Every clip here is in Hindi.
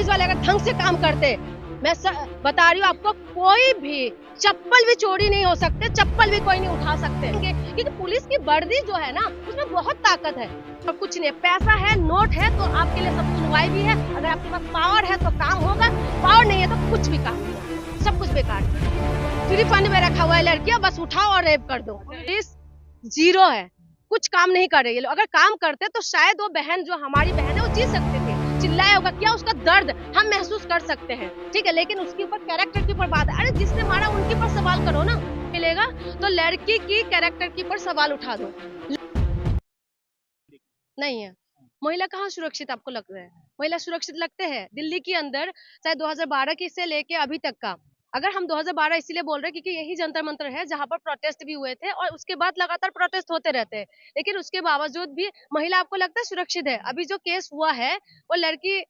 पुलिस वाले अगर ढंग से काम करते, मैं बता रही हूँ आपको, कोई भी चप्पल भी चोरी नहीं हो सकते, चप्पल भी कोई नहीं उठा सकते, क्योंकि पुलिस की वर्दी जो है ना उसमें बहुत ताकत है। और कुछ नहीं, पैसा है, नोट है तो आपके लिए सब सुनवाई भी है। अगर आपके पास पावर है तो काम होगा, पावर नहीं है तो कुछ भी काम होगा, सब कुछ बेकार है। फ्री फंड में रखा हुआ है लड़कियां, बस उठाओ और रेप कर दो। पुलिस जीरो है, कुछ काम नहीं कर रही है। अगर काम करते तो शायद वो बहन जो हमारी बहन है वो जी सकते थे, चिल्लाया होगा, क्या उसका दर्द हम महसूस कर सकते हैं, ठीक है। लेकिन उसके ऊपर कैरेक्टर के ऊपर बात है। अरे जिसने मारा उनके ऊपर सवाल करो ना, मिलेगा तो लड़की की कैरेक्टर के ऊपर सवाल उठा दो। नहीं है, महिला कहाँ सुरक्षित आपको लग रहा है? महिला सुरक्षित लगते हैं दिल्ली के अंदर, शायद 2012 की से लेके अभी तक का। अगर हम 2012 इसीलिए बोल रहे हैं क्योंकि यही जंतर मंतर है जहां पर प्रोटेस्ट भी हुए थे और उसके बाद लगातार प्रोटेस्ट होते रहते हैं, लेकिन उसके बावजूद भी महिला आपको लगता है सुरक्षित है? अभी जो केस हुआ है, वो लड़की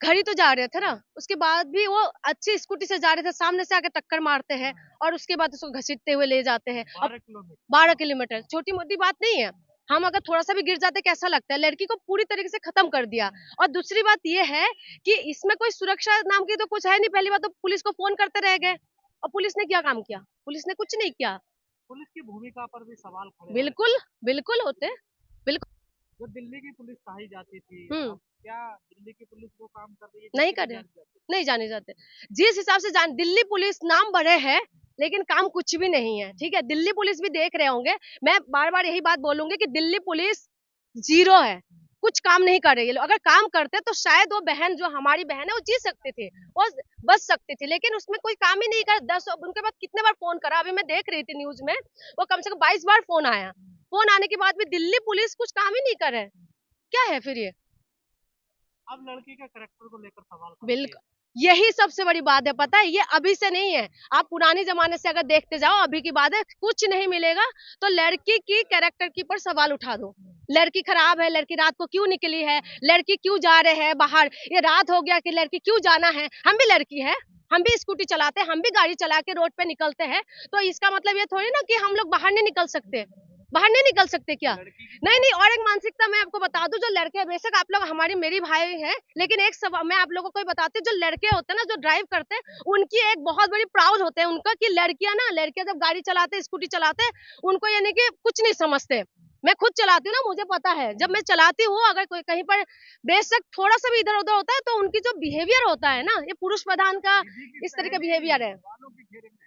घर ही तो जा रहे थे ना, उसके बाद भी वो अच्छी स्कूटी से जा रहे थे, सामने से आके टक्कर मारते हैं और उसके बाद उसको घसीटते हुए ले जाते हैं। 12 किलोमीटर छोटी मोटी बात नहीं है। हम अगर थोड़ा सा भी गिर जाते कैसा लगता है? लड़की को पूरी तरीके से खत्म कर दिया। और दूसरी बात ये है कि इसमें कोई सुरक्षा नाम की तो कुछ है नहीं। पहली बात तो पुलिस को फोन करते रह गए और पुलिस ने क्या काम किया? पुलिस ने कुछ नहीं किया। पुलिस की भूमिका पर भी सवाल खड़े बिल्कुल बिल्कुल होते, बिल्कुल। जो दिल्ली की पुलिस कही जाती थी, अब क्या दिल्ली की पुलिस वो काम कर रही है नहीं जिसके कर लिए रहे, जानी जाती है? नहीं जाने जाते। जिस हिसाब से दिल्ली पुलिस नाम बड़े है लेकिन काम कुछ भी नहीं है, ठीक है। दिल्ली पुलिस भी देख रहे होंगे, मैं बार बार यही बात बोलूंगी कि दिल्ली पुलिस जीरो है, कुछ काम नहीं कर रही है। अगर काम करते तो शायद वो बहन जो हमारी बहन है वो जी सकती थी, वो बच सकती थी, लेकिन उसमें कोई काम ही नहीं कर। 10 उनके बाद कितने बार फोन करा, अभी मैं देख रही थी न्यूज में, वो कम से कम 22 बार फोन आया। फोन आने के बाद भी दिल्ली पुलिस कुछ काम ही नहीं कर रहे। क्या है फिर ये? अब लड़की के करेक्टर को लेकर सवाल खड़े होते हैं। बिल्कुल, यही सबसे बड़ी बात है। पता है ये अभी से नहीं है, आप पुराने जमाने से अगर देखते जाओ, अभी की बात है, कुछ नहीं मिलेगा तो लड़की की कैरेक्टर के ऊपर सवाल उठा दो। लड़की खराब है, लड़की रात को क्यों निकली है, लड़की क्यों जा रहे हैं बाहर, ये रात हो गया कि लड़की क्यों जाना है। हम भी लड़की है, हम भी स्कूटी चलाते हैं, हम भी गाड़ी चला के रोड पे निकलते हैं, तो इसका मतलब ये थोड़ी ना कि हम लोग बाहर नहीं निकल सकते। बाहर नहीं निकल सकते क्या? नहीं नहीं, और एक मानसिकता मैं आपको बता दूं, जो लड़के, बेशक आप लोग हमारी मेरी भाई हैं, लेकिन एक सब मैं आप लोगों को बताती हूँ, जो लड़के होते हैं ना, जो ड्राइव करते हैं, उनकी एक बहुत बड़ी प्राउड होते हैं उनका कि लड़कियां ना, लड़कियां जब गाड़ी चलाते, स्कूटी चलाते, उनको यानी कि कुछ नहीं समझते। मैं खुद चलाती हूँ ना, मुझे पता है, जब मैं चलाती हूँ, अगर कोई कहीं पर बेशक थोड़ा सा भी इधर उधर होता है, तो उनकी जो बिहेवियर होता है ना, ये पुरुष प्रधान का इस तरह का बिहेवियर है।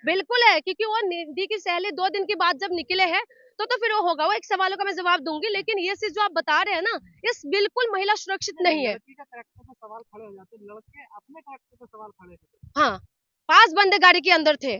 बिल्कुल है, क्योंकि वो निधि की सहेली 2 दिन के बाद जब निकले हैं, तो फिर वो होगा। वो एक सवालों का मैं जवाब दूंगी, लेकिन ये चीज जो आप बता रहे हैं ना, ये बिल्कुल महिला सुरक्षित नहीं है। लड़की का करेक्टर पे सवाल खड़े हो जाते हैं, लड़के अपने करेक्टर पे सवाल खड़े होते हैं। हाँ, 5 बंदे गाड़ी के अंदर थे,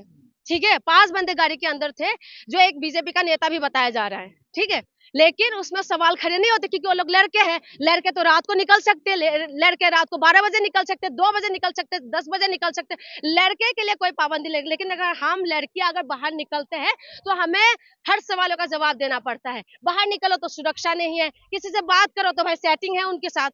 ठीक है, 5 बंदे गाड़ी के अंदर थे, जो एक बीजेपी का नेता भी बताया जा रहा है, ठीक है। लेकिन उसमें सवाल खड़े नहीं होते क्योंकि वो लोग लड़के हैं। लड़के तो रात को निकल सकते, लड़के रात को 12 बजे निकल सकते, 2 बजे निकल सकते, 10 बजे निकल सकते। लड़के के लिए कोई पाबंदी नहीं, लेकिन अगर हम लड़कियां अगर बाहर निकलते हैं तो हमें हर सवालों का जवाब देना पड़ता है। बाहर निकलो तो सुरक्षा नहीं है, किसी से बात करो तो भाई सेटिंग है उनके साथ,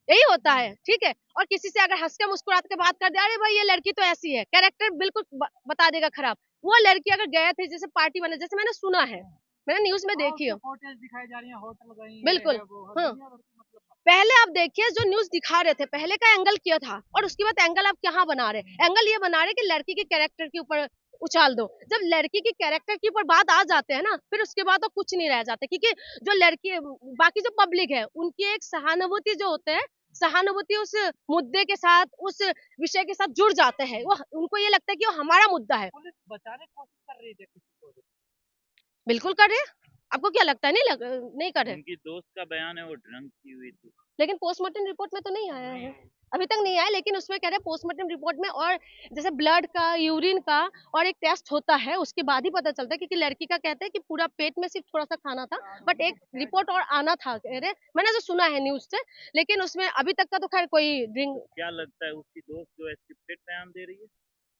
यही होता है, ठीक है। और किसी से अगर हंस के मुस्कुराते के बात कर दे, अरे भाई ये लड़की तो ऐसी है, कैरेक्टर बिल्कुल बता देगा खराब। वो लड़की अगर गए थे जैसे पार्टी बने, जैसे मैंने सुना है, मैंने न्यूज में देखी हो, होटल दिखाई जा रही है, होटल गई, ये बिल्कुल। है वो है, हाँ, दुनिया भर की मतलब पहले आप देखिए जो न्यूज दिखा रहे थे, पहले का एंगल क्या था और उसके बाद एंगल आप क्या बना रहे? एंगल ये बना रहे कि लड़की के कैरेक्टर के ऊपर उछाल दो। जब लड़की की कैरेक्टर के ऊपर बात आ जाते हैं ना, फिर उसके बाद तो कुछ नहीं रह जाता, क्योंकि जो लड़की, बाकी जो पब्लिक है, उनकी एक सहानुभूति जो होते हैं, सहानुभूति उस मुद्दे के साथ, उस विषय के साथ जुड़ जाते हैं। वो उनको ये लगता है कि वो हमारा मुद्दा है। पुलिस बचाने की कोशिश कर रही है किसी को। बिल्कुल कर रहे हैं। आपको क्या लगता है नहीं कर रहे? उनकी दोस्त का बयान है वो ड्रंक की हुई थी। लेकिन पोस्टमार्टम रिपोर्ट में तो नहीं आया है, अभी तक नहीं आया, लेकिन उसमें कह रहे हैं पोस्टमार्टम रिपोर्ट में, और जैसे ब्लड का, यूरिन का और एक टेस्ट होता है, उसके बाद ही पता चलता है। क्योंकि लड़की का कहते हैं कि पूरा पेट में सिर्फ थोड़ा सा खाना था, बट एक रिपोर्ट और आना था, कह रहे, मैंने जो सुना है न्यूज से, लेकिन उसमें अभी तक का तो खैर कोई ड्रिंक। क्या लगता है उसकी दोस्त जो है स्क्रिप्टेड बयान दे रही है?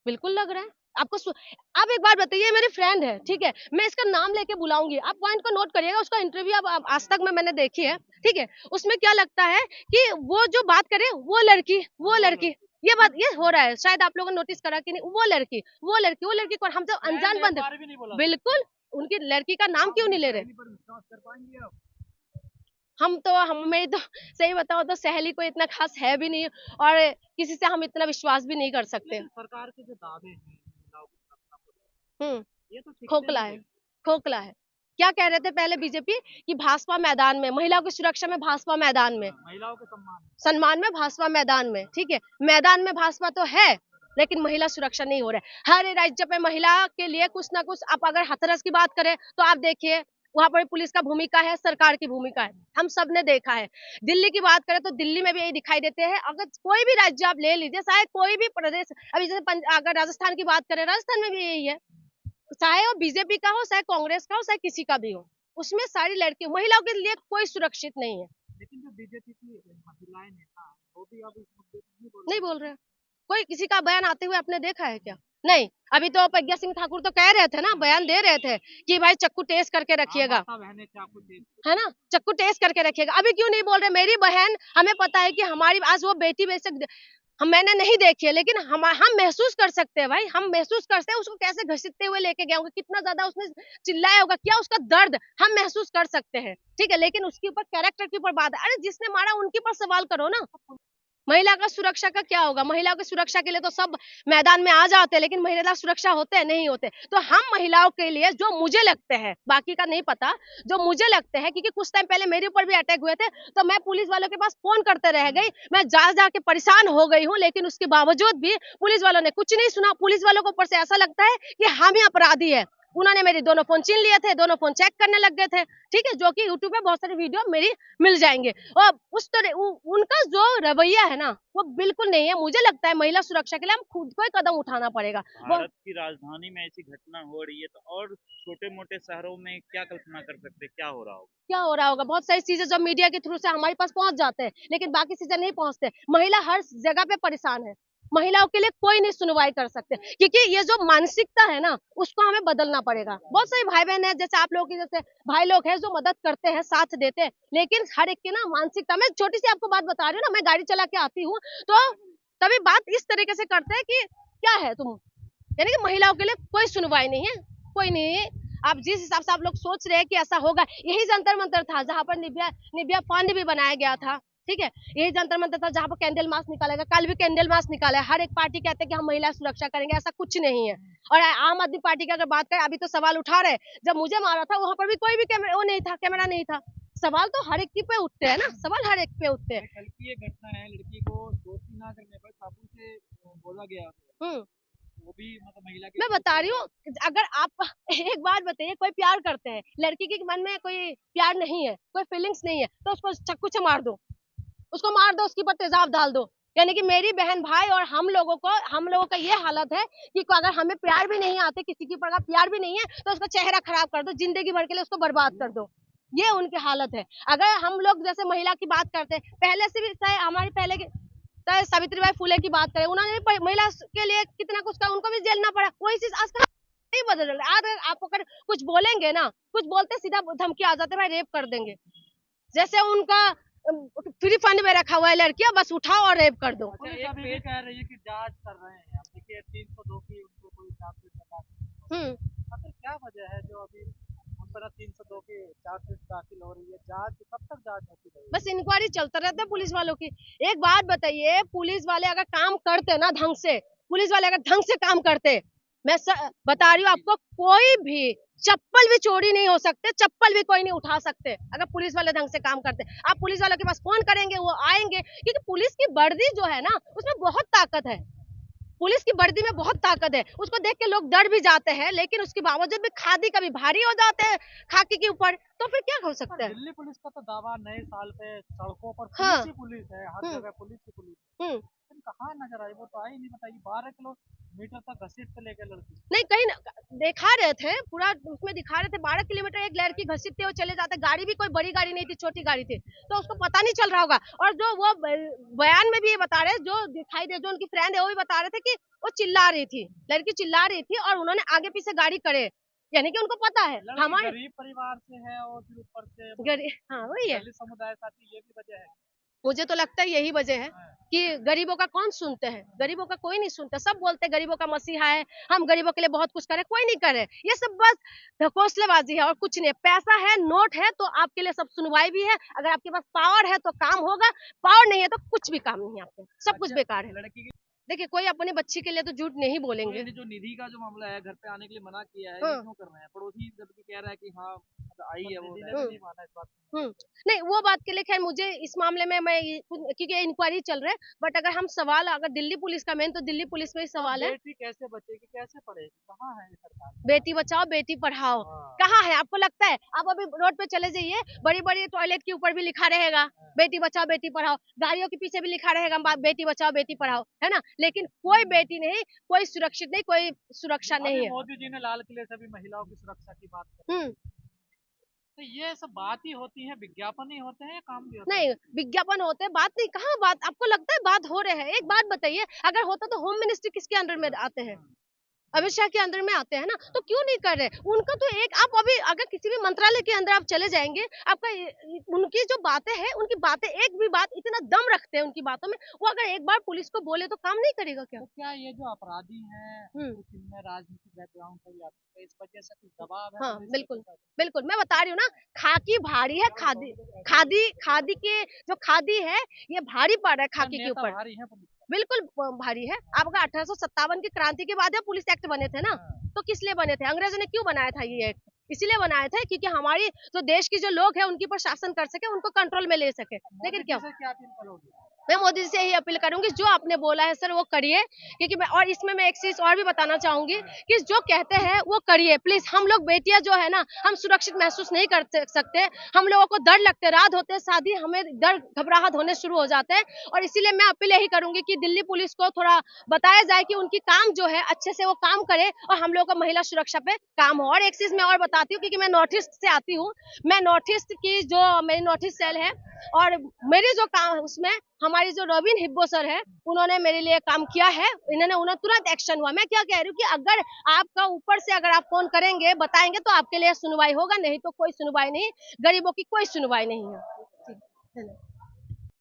बिल्कुल लग रहा है आपको। आप एक बार बताइए, मेरी फ्रेंड है, ठीक है, मैं इसका नाम लेके बुलाऊंगी, आप पॉइंट को नोट करिएगा। उसका इंटरव्यू आप आज तक में मैंने देखी है, ठीक है। उसमें क्या लगता है कि वो जो बात करे, वो लड़की ये बात ये हो रहा है, शायद आप लोगों ने नोटिस करा कि नहीं, वो लड़की को हम जब अनजान बंद, बिल्कुल, उनकी लड़की का नाम क्यों नहीं ले रहे? मेरी तो सही बताओ तो सहेली कोई इतना खास है भी नहीं, और किसी से हम इतना विश्वास भी नहीं कर सकते। लेकिन सरकार के जो दावे हैं महिलाओं की सुरक्षा को हम्म लेकर, ये तो टिकते खोखला नहीं है, है। खोखला है। क्या कह रहे थे पहले बीजेपी कि भाजपा मैदान में, महिलाओं की सुरक्षा में भाजपा मैदान में, महिलाओं के सम्मान में। सम्मान में भाजपा मैदान में, ठीक है, मैदान में भाजपा तो है, लेकिन महिला सुरक्षा नहीं हो रहा है। हर राज्य पे महिला के लिए कुछ ना कुछ, आप अगर हाथरस की बात करें तो आप देखिए वहां पर पुलिस का भूमिका है, सरकार की भूमिका है, हम सब ने देखा है। दिल्ली की बात करें तो दिल्ली में भी यही दिखाई देते हैं। अगर कोई भी राज्य आप ले लीजिए, चाहे कोई भी प्रदेश, अभी जैसे अगर राजस्थान की बात करें, राजस्थान में भी यही है, चाहे वो बीजेपी का हो, चाहे कांग्रेस का हो, चाहे किसी का भी हो, उसमें सारी लड़की महिलाओं के लिए कोई सुरक्षित नहीं है। लेकिन जो बीजेपी की महिलाएं नेता हैं, वो भी अब इस मुद्दे पर नहीं बोल रहे, कोई किसी का बयान आते हुए आपने देखा है क्या? नहीं। अभी तो प्रज्ञा सिंह ठाकुर तो कह रहे थे ना, बयान दे रहे थे कि भाई चक्कू टेस्ट करके रखिएगा, बहने चाकू टेस्ट, है ना, चक्कू टेस्ट करके रखिएगा। अभी क्यों नहीं बोल रहे? मेरी बहन, हमें पता है कि हमारी आज वो बेटी बेशक हम, मैंने नहीं देखी है, लेकिन हम महसूस कर सकते हैं भाई, हम महसूस करते हैं उसको कैसे घसीटते हुए लेके गया होगा, कितना ज्यादा उसने चिल्लाया होगा, क्या उसका दर्द हम महसूस कर सकते हैं, ठीक है। लेकिन उसके ऊपर, कैरेक्टर के ऊपर बात है। अरे जिसने मारा उनके ऊपर सवाल करो ना। महिला का सुरक्षा का क्या होगा? महिलाओं की सुरक्षा के लिए तो सब मैदान में आ जाते हैं, लेकिन महिला सुरक्षा होते हैं? नहीं होते। तो हम महिलाओं के लिए, जो मुझे लगते हैं, बाकी का नहीं पता, जो मुझे लगते हैं, क्योंकि कुछ टाइम पहले मेरे ऊपर भी अटैक हुए थे, तो मैं पुलिस वालों के पास फोन करते रह गई, मैं जा जा के परेशान हो गई हूँ, लेकिन उसके बावजूद भी पुलिस वालों ने कुछ नहीं सुना। पुलिस वालों को ऊपर से ऐसा लगता है कि हम ही अपराधी है। उन्होंने मेरे दोनों फोन छीन लिए थे, दोनों फोन चेक करने लग गए थे, ठीक है, जो कि यूट्यूब पे बहुत सारी वीडियो मेरी मिल जाएंगे। और उस तरह उनका जो रवैया है ना, वो बिल्कुल नहीं है। मुझे लगता है महिला सुरक्षा के लिए हम खुद को ही कदम उठाना पड़ेगा। भारत की राजधानी में ऐसी घटना हो रही है, तो और छोटे मोटे शहरों में क्या कल्पना कर सकते हैं, क्या हो रहा होगा? क्या हो रहा होगा? बहुत सारी चीजें जो मीडिया के थ्रू से हमारे पास पहुंच जाते हैं, लेकिन बाकी चीजें नहीं पहुंचते। महिला हर जगह पे परेशान है, महिलाओं के लिए कोई नहीं सुनवाई कर सकते, क्योंकि ये जो मानसिकता है ना, उसको हमें बदलना पड़ेगा। बहुत सारे भाई बहन है, जैसे आप लोगों की, जैसे भाई लोग हैं जो मदद करते हैं, साथ देते हैं, लेकिन हर एक की ना मानसिकता, मैं छोटी सी आपको बात बता रही हूँ ना, मैं गाड़ी चला के आती हूँ तो तभी बात इस तरीके से करते हैं कि क्या है तुम, यानी कि महिलाओं के लिए कोई सुनवाई नहीं है, कोई नहीं। आप जिस हिसाब से आप लोग सोच रहे हैं कि ऐसा होगा, यही जंतर मंतर था जहां पर निबिया फंड भी बनाया गया था, ठीक है, यही जंतर मंतर था जहां पर कैंडल मार्च निकाला गया। कल भी कैंडल मार्च निकाला है। हर एक पार्टी कहते हैं कि हम महिला सुरक्षा करेंगे, ऐसा कुछ नहीं है। और आम आदमी पार्टी की अगर बात करें, अभी तो सवाल उठा रहे, जब मुझे मारा था वहां पर भी कोई भी कैमरा वो नहीं था, कैमरा नहीं था। सवाल तो हर एक पे उठते हैं ना, सवाल हर एक पे उठते हैं। कल की ये घटना है, लड़की को दोषी ना करने पर साबुन से बोला गया, वो भी मतलब महिला के, मैं बता रही हूँ, अगर आप एक बात बताइए, कोई प्यार करते हैं, लड़की के मन में कोई प्यार नहीं है, कोई फीलिंग्स नहीं है, तो उसको चाकू से मार दो, उसको मार दो, उसके ऊपर तेजाब डाल दो। यानी कि मेरी बहन भाई और हम लोगों का ये हालत है कि अगर हमें प्यार भी नहीं आते, किसी के ऊपर प्यार भी नहीं है, तो उसका चेहरा खराब कर दो, जिंदगी भर के लिए उसको बर्बाद कर दो। ये उनकी हालत है। अगर हम लोग जैसे महिला की बात करते हैं, पहले से भी, चाहे हमारी पहले की, चाहे सावित्रीबाई फुले की बात करें, उन्होंने भी महिला के लिए कितना कुछ कहा, उनको भी झेलना पड़ा। वही चीज आज तक नहीं बदल रहा है। अगर आप अगर कुछ बोलेंगे ना, कुछ बोलते सीधा धमकी आ जाते, भाई रेप कर देंगे। जैसे उनका फ्री फंड में रखा हुआ है, लड़कियां बस उठाओ और रेप कर दो। अच्छा, एक पे कह रही है कि जांच कर रहे हैं, अब देखिए 302 की उनको कोई चार्जशीट लगा, आखिर क्या वजह है जो अभी उन पर 302 की चार्जशीट दाखिल हो रही है? जांच कब तक जांच होती रहेगी? बस इंक्वायरी चलता रहता है पुलिस वालों की। एक बात बताइए, पुलिस वाले अगर काम करते ना ढंग से, पुलिस वाले अगर ढंग से काम करते, मैं बता रही हूँ आपको, कोई भी चप्पल भी चोरी नहीं हो सकते, चप्पल भी कोई नहीं उठा सकते, अगर पुलिस वाले ढंग से काम करते। आप पुलिस वालों के पास फोन करेंगे, वो आएंगे, क्योंकि पुलिस की वर्दी जो है ना, उसमें बहुत ताकत है। पुलिस की वर्दी में बहुत ताकत है, उसको देख के लोग डर भी जाते हैं, लेकिन उसके बावजूद भी खादी कभी भारी हो जाते हैं खाकी के ऊपर, तो फिर क्या हो सकता है? दिल्ली पुलिस का तो दावा नए साल पे सड़कों पर हाँ। पुलिस ही पुलिस है, हर जगह पुलिस ही पुलिस है। कहाँ नजर आई? वो तो आई नहीं, बताइए। 12 किलोमीटर तक घसीट के लेके लड़की, नहीं, कहीं दिखा रहे थे, पूरा उसमें दिखा रहे थे, 12 किलोमीटर एक लड़की घसीटते हुए चले जाते। गाड़ी भी कोई बड़ी गाड़ी नहीं थी, छोटी गाड़ी थी, तो उसको पता नहीं चल रहा होगा। और जो वो बयान में भी ये बता रहे, जो दिखाई दे, जो उनकी फ्रेंड है, वो भी बता रहे थे कि वो चिल्ला रही थी, लड़की चिल्ला रही थी, और उन्होंने आगे पीछे गाड़ी करे, यानी कि उनको पता है हमारे गरीब परिवार से है और फिर ऊपर से हाँ वही है। दलित समुदाय साथी, ये भी वजह है। मुझे तो लगता है यही वजह है कि गरीबों का कौन सुनते हैं, गरीबों का कोई नहीं सुनता। सब बोलते हैं गरीबों का मसीहा है, हम गरीबों के लिए बहुत कुछ करें, कोई नहीं करे। ये सब बस ढकोसलेबाजी है और कुछ नहीं। पैसा है, नोट है तो आपके लिए सब सुनवाई भी है। अगर आपके पास पावर है तो काम होगा, पावर नहीं है तो कुछ भी काम नहीं है आपको, सब कुछ बेकार है। लड़की की देखिए कोई अपनी बच्ची के लिए तो झूठ नहीं तो बोलेंगे। ये जो निधि का जो मामला है, घर पे आने के लिए मना किया है, ये हाँ। क्यों कर रहे हैं? पड़ोसी जबकि कह रहा है कि हाँ आई है, वो निधि ने है। भी नहीं माना इस बात को। नहीं वो बात के लिए खैर मुझे इस मामले में मैं क्योंकि इंक्वायरी चल रहा है, बट अगर हम सवाल अगर दिल्ली पुलिस का मेन तो दिल्ली पुलिस में ही सवाल है। बेटी कैसे बचेगी, कैसे पढ़ेगी, कहाँ है ये सरकार? बेटी बचाओ बेटी पढ़ाओ हाँ। कहाँ है? आपको लगता है आप अभी रोड पे चले जाइए, बड़ी बड़ी टॉयलेट के ऊपर भी लिखा रहेगा बेटी बचाओ बेटी पढ़ाओ, गाड़ियों के पीछे भी लिखा रहेगा बेटी बचाओ बेटी पढ़ाओ, है ना? लेकिन कोई बेटी नहीं, कोई सुरक्षित नहीं, कोई सुरक्षा नहीं अभी है। मोदी जी ने लाल किले से भी महिलाओं की सुरक्षा की बात करी। हम्म तो ये सब बात ही होती है, विज्ञापन ही होते हैं या काम भी होता है? नहीं विज्ञापन होते हैं, बात नहीं। कहाँ बात? आपको लगता है बात हो रहे हैं? एक बात बताइए, अगर होता तो होम मिनिस्ट्री किसके अंडर में आते हैं? अमित शाह के अंदर में आते हैं ना, तो क्यों नहीं कर रहे? उनका तो एक आप अभी अगर किसी भी मंत्रालय के अंदर आप चले जाएंगे, आपका उनकी जो बातें हैं, उनकी बातें एक भी बात इतना दम रखते हैं उनकी बातों में, वो अगर एक बार पुलिस को बोले तो काम नहीं करेगा क्या? तो क्या ये जो अपराधी हैं, हम्म कुछ इनमें राजनीतिक बैकग्राउंड से भी आते हैं, इस वजह से कुछ दबाव है हाँ पुलिस के बिल्कुल ऊपर? बिल्कुल, मैं बता रही हूँ ना, खाकी भारी है। खादी खादी खादी के जो खादी है ये भारी पड़ रहा है क्या खाकी के नेता ऊपर, भारी है पुलिस का? बिल्कुल भारी है। आपका 1857 की क्रांति के बाद है पुलिस एक्ट बने थे ना, तो किस लिए बने थे? अंग्रेजों ने क्यों बनाया था ये एक्ट? इसीलिए बनाया था क्योंकि हमारी जो देश की जो लोग हैं उनके ऊपर शासन कर सके, उनको कंट्रोल में ले सके। लेकिन मोदी क्या, जी से क्या अपील करोगे? मैं मोदी जी से यही अपील करूंगी, जो आपने बोला है सर वो करिए। क्योंकि मैं और इसमें मैं एक चीज और भी बताना चाहूंगी कि जो कहते हैं वो करिए प्लीज। हम लोग बेटियां जो है ना, हम सुरक्षित महसूस नहीं कर सकते, हम लोगों को डर लगते, रात होते साथ ही हमें डर घबराहट होने शुरू हो जाते हैं। और इसीलिए मैं अपील यही करूंगी कि दिल्ली पुलिस को थोड़ा बताया जाए कि उनकी काम जो है अच्छे से वो काम करे और हम लोगों को महिला सुरक्षा पे काम हो। और एक चीज मैं और बताती हूँ, क्योंकि मैं नॉर्थ ईस्ट से आती हूँ, मैं नॉर्थ ईस्ट की जो मेरी नॉर्थ ईस्ट सेल है और मेरी जो काम है उसमें हमारी जो रॉबिन हिब्बो सर है, उन्होंने मेरे लिए काम किया है। इन्होंने उन्हें तुरंत एक्शन हुआ। मैं क्या कह रही हूँ कि अगर आपका ऊपर से अगर आप फोन करेंगे बताएंगे तो आपके लिए सुनवाई होगा, नहीं तो कोई सुनवाई नहीं, गरीबों की कोई सुनवाई नहीं है।